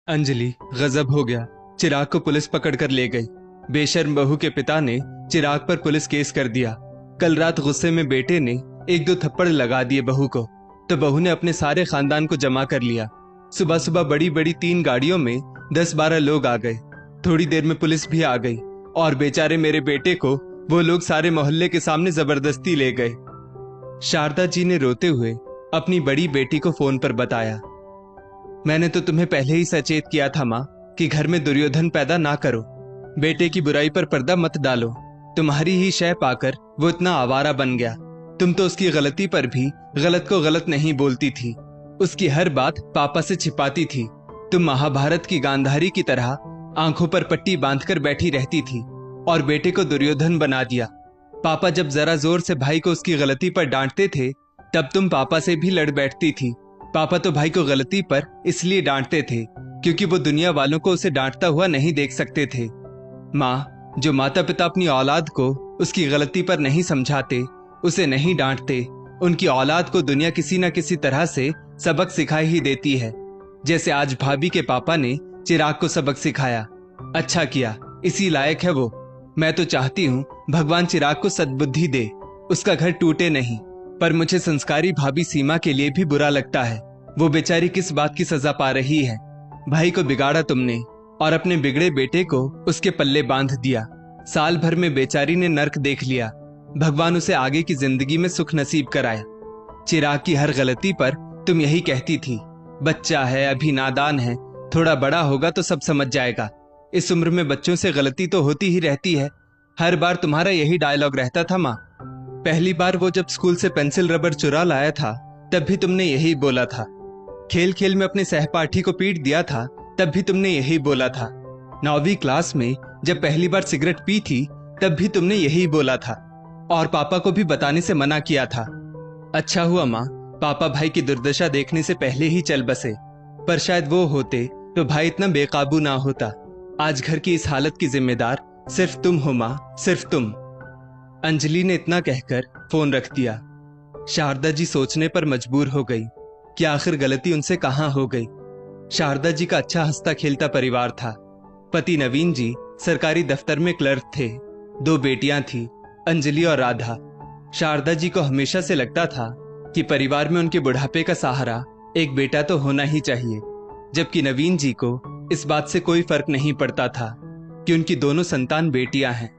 अंजलि गजब हो गया। चिराग को पुलिस पकड़ कर ले गई। बेशर्म बहू के पिता ने चिराग पर पुलिस केस कर दिया। कल रात गुस्से में बेटे ने एक दो थप्पड़ लगा दिए बहू को, तो बहू ने अपने सारे खानदान को जमा कर लिया। सुबह सुबह बड़ी बड़ी 3 गाड़ियों में 10-12 लोग आ गए। थोड़ी देर में पुलिस भी आ गई और बेचारे मेरे बेटे को वो लोग सारे मोहल्ले के सामने जबरदस्ती ले गए। शारदा जी ने रोते हुए अपनी बड़ी बेटी को फोन पर बताया, मैंने तो तुम्हें पहले ही सचेत किया था माँ कि घर में दुर्योधन पैदा ना करो। बेटे की बुराई पर पर्दा मत डालो। तुम्हारी ही शय पाकर वो इतना आवारा बन गया। तुम तो उसकी गलती पर भी गलत को गलत नहीं बोलती थी। उसकी हर बात पापा से छिपाती थी। तुम महाभारत की गांधारी की तरह आंखों पर पट्टी बांधकर बैठी रहती थी और बेटे को दुर्योधन बना दिया। पापा जब जरा जोर से भाई को उसकी गलती पर डांटते थे तब तुम पापा से भी लड़ बैठती थी। पापा तो भाई को गलती पर इसलिए डांटते थे क्योंकि वो दुनिया वालों को उसे डांटता हुआ नहीं देख सकते थे। माँ, जो माता पिता अपनी औलाद को उसकी गलती पर नहीं समझाते, उसे नहीं डांटते, उनकी औलाद को दुनिया किसी न किसी तरह से सबक सिखाई ही देती है। जैसे आज भाभी के पापा ने चिराग को सबक सिखाया। अच्छा किया, इसी लायक है वो। मैं तो चाहती हूँ भगवान चिराग को सद्बुद्धि दे, उसका घर टूटे नहीं। पर मुझे संस्कारी भाभी सीमा के लिए भी बुरा लगता है। वो बेचारी किस बात की सजा पा रही है। भाई को बिगाड़ा तुमने और अपने बिगड़े बेटे को उसके पल्ले बांध दिया। साल भर में बेचारी ने नर्क देख लिया। भगवान उसे आगे की जिंदगी में सुख नसीब कराया। चिराग की हर गलती पर तुम यही कहती थी, बच्चा है, अभी नादान है, थोड़ा बड़ा होगा तो सब समझ जाएगा। इस उम्र में बच्चों से गलती तो होती ही रहती है। हर बार तुम्हारा यही डायलॉग रहता था माँ। पहली बार वो जब स्कूल से पेंसिल रबर चुरा लाया था तब भी तुमने यही बोला था। खेल खेल में अपने सहपाठी को पीट दिया था तब भी तुमने यही बोला था। 9वीं क्लास में जब पहली बार सिगरेट पी थी तब भी तुमने यही बोला था और पापा को भी बताने से मना किया था। अच्छा हुआ माँ, पापा भाई की दुर्दशा देखने से पहले ही चल बसे, पर शायद वो होते तो भाई इतना बेकाबू ना होता। आज घर की इस हालत की जिम्मेदार सिर्फ तुम हो माँ, सिर्फ तुम। अंजलि ने इतना कहकर फोन रख दिया। शारदा जी सोचने पर मजबूर हो गई कि आखिर गलती उनसे कहां हो गई। शारदा जी का अच्छा हंसता खेलता परिवार था। पति नवीन जी सरकारी दफ्तर में क्लर्क थे। 2 बेटियां थी, अंजलि और राधा। शारदा जी को हमेशा से लगता था कि परिवार में उनके बुढ़ापे का सहारा एक बेटा तो होना ही चाहिए, जबकि नवीन जी को इस बात से कोई फर्क नहीं पड़ता था कि उनकी दोनों संतान बेटियां हैं।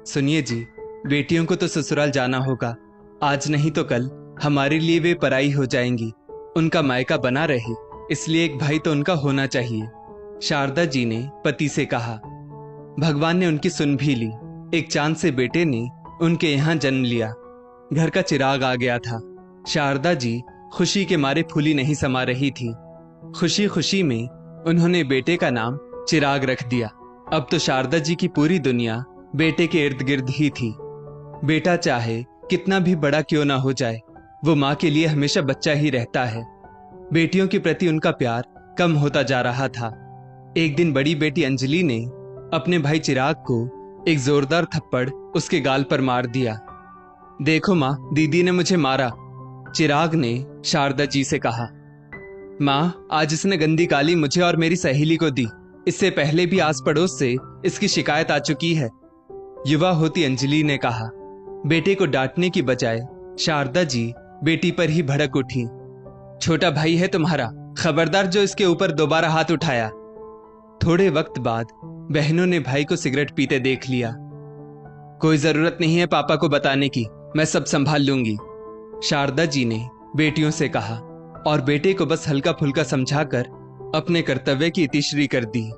सुनिए जी, बेटियों को तो ससुराल जाना होगा। आज नहीं तो कल हमारे लिए वे पराई हो जाएंगी। उनका मायका बना रहे, इसलिए एक भाई तो उनका होना चाहिए, शारदा जी ने पति से कहा। भगवान ने उनकी सुन भी ली। एक चांद से बेटे ने उनके यहाँ जन्म लिया। घर का चिराग आ गया था। शारदा जी खुशी के मारे फूली नहीं समा रही थी। खुशी खुशी में उन्होंने बेटे का नाम चिराग रख दिया। अब तो शारदा जी की पूरी दुनिया बेटे के इर्द गिर्द ही थी। बेटा चाहे कितना भी बड़ा क्यों ना हो जाए, वो माँ के लिए हमेशा बच्चा ही रहता है। बेटियों के प्रति उनका प्यार कम होता जा रहा था। एक दिन बड़ी बेटी अंजलि ने अपने भाई चिराग को एक जोरदार थप्पड़ उसके गाल पर मार दिया। देखो माँ, दीदी ने मुझे मारा, चिराग ने शारदा जी से कहा। माँ, आज इसने गंदी गाली मुझे और मेरी सहेली को दी। इससे पहले भी आस पड़ोस से इसकी शिकायत आ चुकी है, युवा होती अंजलि ने कहा। बेटे को डांटने की बजाय शारदा जी बेटी पर ही भड़क उठी। छोटा भाई है तुम्हारा, खबरदार जो इसके ऊपर दोबारा हाथ उठाया। थोड़े वक्त बाद बहनों ने भाई को सिगरेट पीते देख लिया। कोई जरूरत नहीं है पापा को बताने की, मैं सब संभाल लूंगी, शारदा जी ने बेटियों से कहा और बेटे को बस हल्का फुल्का समझाकर अपने कर्तव्य की इतिश्री कर दी।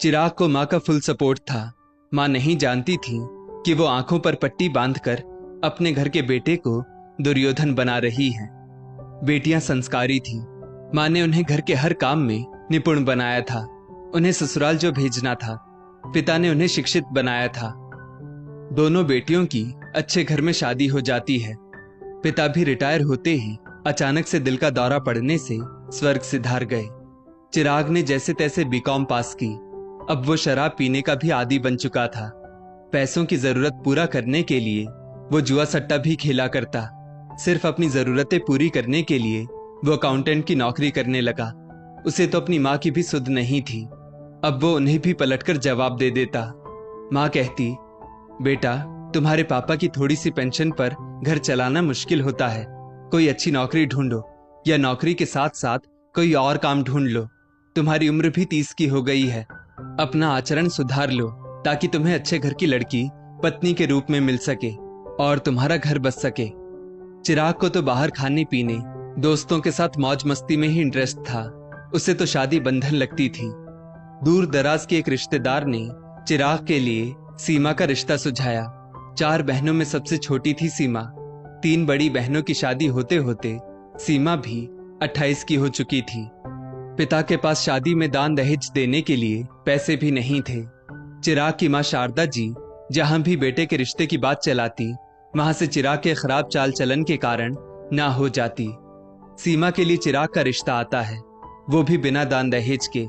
चिराग को माँ का फुल सपोर्ट था। माँ नहीं जानती थी कि वो आंखों पर पट्टी बांधकर अपने घर के बेटे को दुर्योधन बना रही है। बेटियां संस्कारी थीं। माँ ने उन्हें घर के हर काम में निपुण बनाया था। उन्हें ससुराल जो भेजना था, पिता ने उन्हें शिक्षित बनाया था। दोनों बेटियों की अच्छे घर में शादी हो जाती है। पिता भी रिटायर होते ही अचानक से दिल का दौरा पड़ने से स्वर्ग सिधार गए। चिराग ने जैसे तैसे बीकॉम पास की। अब वो शराब पीने का भी आदी बन चुका था। पैसों की जरूरत पूरा करने के लिए वो जुआ सट्टा भी खेला करता। सिर्फ अपनी जरूरतें पूरी करने के लिए वो अकाउंटेंट की नौकरी करने लगा। उसे तो अपनी माँ की भी सुध नहीं थी। अब वो उन्हें भी पलटकर जवाब दे देता। माँ कहती, बेटा, तुम्हारे पापा की थोड़ी सी पेंशन पर घर चलाना मुश्किल होता है। कोई अच्छी नौकरी ढूंढो, या नौकरी के साथ साथ कोई और काम ढूंढ लो। तुम्हारी उम्र भी 30 की हो गई है। अपना आचरण सुधार लो ताकि तुम्हें अच्छे घर की लड़की पत्नी के रूप में मिल सके और तुम्हारा घर बस सके। चिराग को तो बाहर खाने पीने, दोस्तों के साथ मौज मस्ती में ही इंटरेस्ट था। उसे तो शादी बंधन लगती थी। दूर दराज के एक रिश्तेदार ने चिराग के लिए सीमा का रिश्ता सुझाया। 4 बहनों में सबसे छोटी थी सीमा। 3 बड़ी बहनों की शादी होते होते सीमा भी 28 की हो चुकी थी। पिता के पास शादी में दान दहेज देने के लिए पैसे भी नहीं थे। चिराग की माँ शारदा जी जहां भी बेटे के रिश्ते की बात चलाती, वहां से चिराग के खराब चाल चलन के कारण ना हो जाती। सीमा के लिए चिराग का रिश्ता आता है, वो भी बिना दान दहेज के।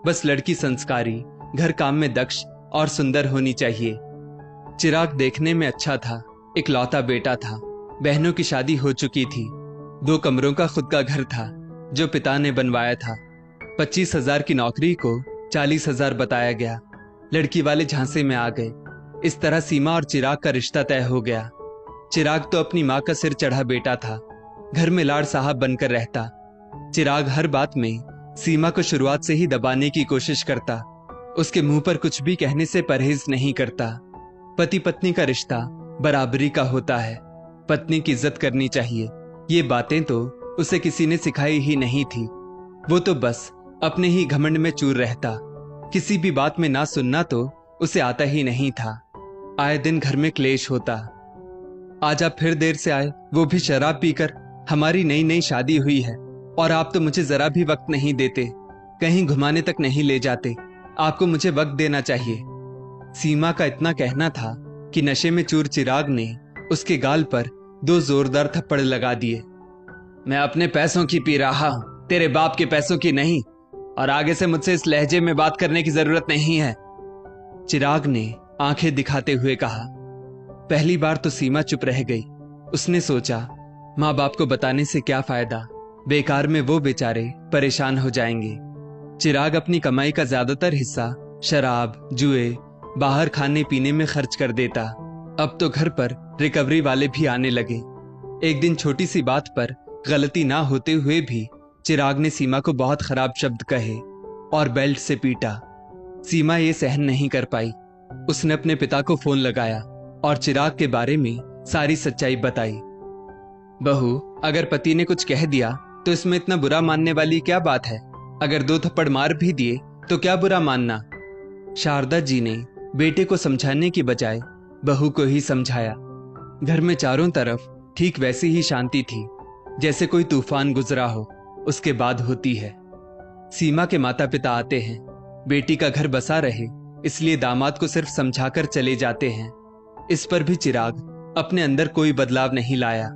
बस लड़की संस्कारी, घर काम में दक्ष और सुंदर होनी चाहिए। चिराग देखने में अच्छा था, इकलौता बेटा था। बहनों की शादी हो चुकी थी। 2 कमरों का खुद का घर था जो पिता ने बनवाया था। 25,000 की नौकरी को 40,000 बताया गया। लड़की वाले झांसे में आ गए। इस तरह सीमा और चिराग का रिश्ता तय हो गया। चिराग तो अपनी माँ का सिर चढ़ा बेटा था, घर में लाड़ साहब बनकर रहता। चिराग हर बात में सीमा को शुरुआत से ही दबाने की कोशिश करता। उसके मुंह पर कुछ भी कहने से परहेज नहीं करता। पति पत्नी का रिश्ता बराबरी का होता है, पत्नी की इज्जत करनी चाहिए। ये बातें तो उसे किसी ने सिखाई ही नहीं थी। वो तो बस अपने ही घमंड में चूर रहता। किसी भी बात में ना सुनना तो उसे आता ही नहीं था। आए दिन घर में क्लेश होता। आज आप फिर देर से आए, वो भी शराब पीकर। हमारी नई नई शादी हुई है और आप तो मुझे जरा भी वक्त नहीं देते, कहीं घुमाने तक नहीं ले जाते। आपको मुझे वक्त देना चाहिए। सीमा का इतना कहना था कि नशे में चूर चिराग ने उसके गाल पर 2 जोरदार थप्पड़ लगा दिए। मैं अपने पैसों की पी रहा हूं, तेरे बाप के पैसों की नहीं, और आगे से मुझसे इस लहजे में बात करने की जरूरत नहीं है, चिराग ने आंखें दिखाते हुए कहा। पहली बार तो सीमा चुप रह गई। उसने सोचा, माँ बाप को बताने से क्या फायदा, बेकार में वो बेचारे परेशान हो जाएंगे। चिराग अपनी कमाई का ज्यादातर हिस्सा शराब, जुए, बाहर खाने पीने में खर्च कर देता। अब तो घर पर रिकवरी वाले भी आने लगे। एक दिन छोटी सी बात पर गलती ना होते हुए भी चिराग ने सीमा को बहुत खराब शब्द कहे और बेल्ट से पीटा। सीमा ये सहन नहीं कर पाई। उसने अपने पिता को फोन लगाया और चिराग के बारे में सारी सच्चाई बताई। बहू, अगर पति ने कुछ कह दिया तो इसमें इतना बुरा मानने वाली क्या बात है? अगर 2 थप्पड़ मार भी दिए तो क्या बुरा मानना? शारदा जी ने बेटे को समझाने की बजाय बहू को ही समझाया। घर में चारों तरफ ठीक वैसी ही शांति थी जैसे कोई तूफान गुजरा हो उसके बाद होती है। सीमा के माता पिता आते हैं, बेटी का घर बसा रहे इसलिए दामाद को सिर्फ समझाकर चले जाते हैं। इस पर भी चिराग अपने अंदर कोई बदलाव नहीं लाया।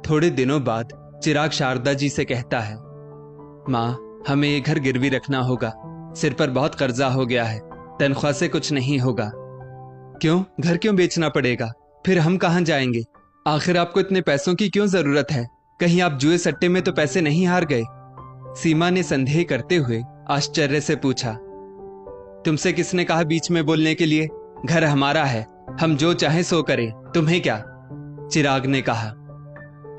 थोड़े दिनों बाद चिराग शारदा जी से कहता है, माँ, हमें ये घर गिरवी रखना होगा। सिर पर बहुत कर्जा हो गया है, तनख्वाह से कुछ नहीं होगा। क्यों? घर क्यों बेचना पड़ेगा? फिर हम कहाँ जाएंगे? आखिर आपको इतने पैसों की क्यों जरूरत है? कहीं आप जुए सट्टे में तो पैसे नहीं हार गए? सीमा ने संदेह करते हुए आश्चर्य से पूछा। तुमसे किसने कहा बीच में बोलने के लिए? घर हमारा है, हम जो चाहे सो करें, तुम्हें क्या? चिराग ने कहा।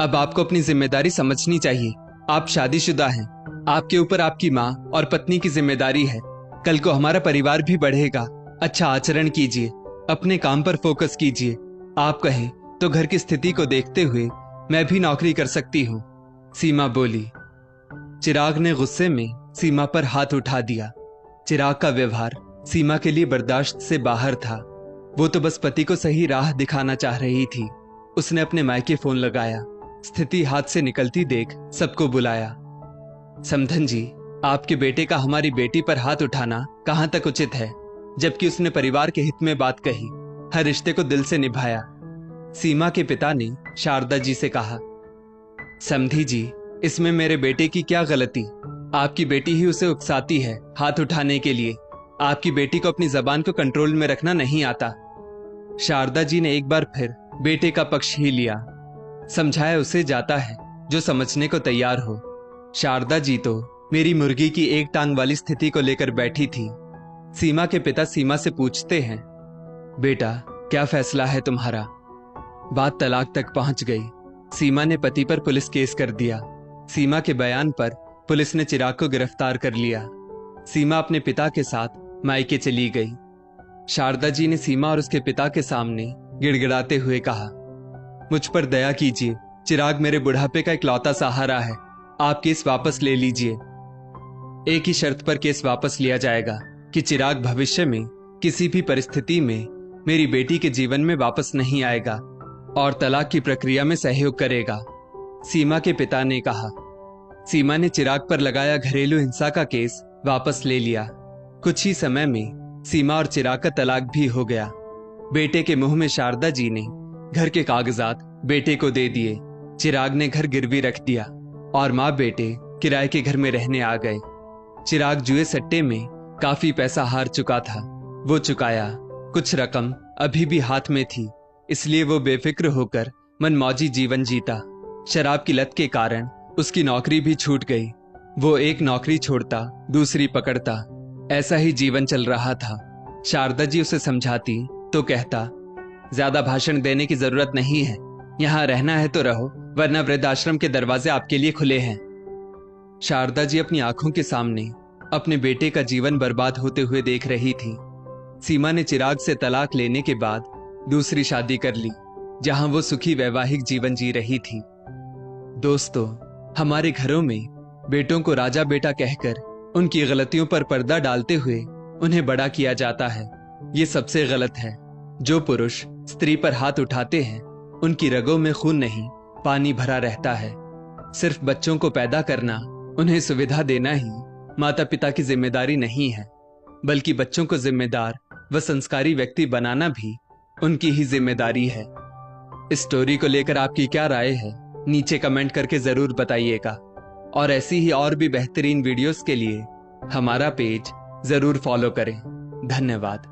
अब आपको अपनी जिम्मेदारी समझनी चाहिए। आप शादीशुदा हैं, आपके ऊपर आपकी माँ और पत्नी की जिम्मेदारी है। कल को हमारा परिवार भी बढ़ेगा। अच्छा आचरण कीजिए, अपने काम पर फोकस कीजिए। आप कहें तो घर की स्थिति को देखते हुए मैं भी नौकरी कर सकती हूँ, सीमा बोली। चिराग ने गुस्से में सीमा पर हाथ उठा दिया। चिराग का व्यवहार सीमा के लिए बर्दाश्त से बाहर था। वो तो बस पति को सही राह दिखाना चाह रही थी। उसने अपने मायके फोन लगाया। स्थिति हाथ से निकलती देख सबको बुलाया। समधन जी, आपके बेटे का हमारी बेटी पर हाथ उठाना कहां तक उचित है, जबकि उसने परिवार के हित में बात कही, हर रिश्ते को दिल से निभाया। सीमा के पिता ने शारदा जी से कहा, समधी जी, इसमें मेरे बेटे की क्या गलती? आपकी बेटी ही उसे उकसाती है हाथ उठाने के लिए। आपकी बेटी को अपनी जबान को कंट्रोल में रखना नहीं आता। शारदा जी ने एक बार फिर बेटे का पक्ष ही लिया। समझाया उसे जाता है जो समझने को तैयार हो। शारदा जी तो मेरी मुर्गी की एक टांग वाली स्थिति को लेकर बैठी थी। सीमा के पिता सीमा से पूछते हैं, बेटा क्या फैसला है तुम्हारा? बात तलाक तक पहुंच गई। सीमा ने पति पर पुलिस केस कर दिया। सीमा के बयान पर पुलिस ने चिराग को गिरफ्तार कर लिया। सीमा अपने पिता के साथ मायके चली गई। शारदा जी ने सीमा और उसके पिता के सामने गिड़गिड़ाते हुए कहा, मुझ पर दया कीजिए, चिराग मेरे बुढ़ापे का इकलौता सहारा है, आप केस वापस ले लीजिए। एक ही शर्त पर केस वापस लिया जाएगा कि चिराग भविष्य में किसी भी परिस्थिति में मेरी बेटी के जीवन में वापस नहीं आएगा और तलाक की प्रक्रिया में सहयोग करेगा, सीमा के पिता ने कहा। सीमा ने चिराग पर लगाया घरेलू हिंसा का केस वापस ले लिया। कुछ ही समय में सीमा और चिराग का तलाक भी हो गया। बेटे के मुंह में शारदा जी ने घर के कागजात बेटे को दे दिए। चिराग ने घर गिरवी रख दिया और माँ बेटे किराए के घर में रहने आ गए। चिराग जुए सट्टे में काफी पैसा हार चुका था, वो चुकाया। कुछ रकम अभी भी हाथ में थी, इसलिए वो बेफिक्र होकर मनमौजी जीवन जीता। शराब की लत के कारण उसकी नौकरी भी छूट गई। वो एक नौकरी छोड़ता दूसरी पकड़ता, ऐसा ही जीवन चल रहा था। शारदा जी उसे समझाती तो कहता, ज्यादा भाषण देने की जरूरत नहीं है, यहाँ रहना है तो रहो, वरना वृद्धाश्रम के दरवाजे आपके लिए खुले हैं। शारदा जी अपनी आंखों के सामने अपने बेटे का जीवन बर्बाद होते हुए देख रही थी। सीमा ने चिराग से तलाक लेने के बाद दूसरी शादी कर ली, जहां वो सुखी वैवाहिक जीवन जी रही थी। दोस्तों, हमारे घरों में बेटों को राजा बेटा कहकर उनकी गलतियों पर पर्दा डालते हुए उन्हें बड़ा किया जाता है। ये सबसे गलत है। जो पुरुष स्त्री पर हाथ उठाते हैं, उनकी रगों में खून नहीं, पानी भरा रहता है। सिर्फ बच्चों को पैदा करना, उन्हें सुविधा देना ही माता पिता की जिम्मेदारी नहीं है, बल्कि बच्चों को जिम्मेदार व संस्कारी व्यक्ति बनाना भी उनकी ही जिम्मेदारी है। इस स्टोरी को लेकर आपकी क्या राय है, नीचे कमेंट करके जरूर बताइएगा। और ऐसी ही और भी बेहतरीन वीडियोस के लिए हमारा पेज जरूर फॉलो करें। धन्यवाद।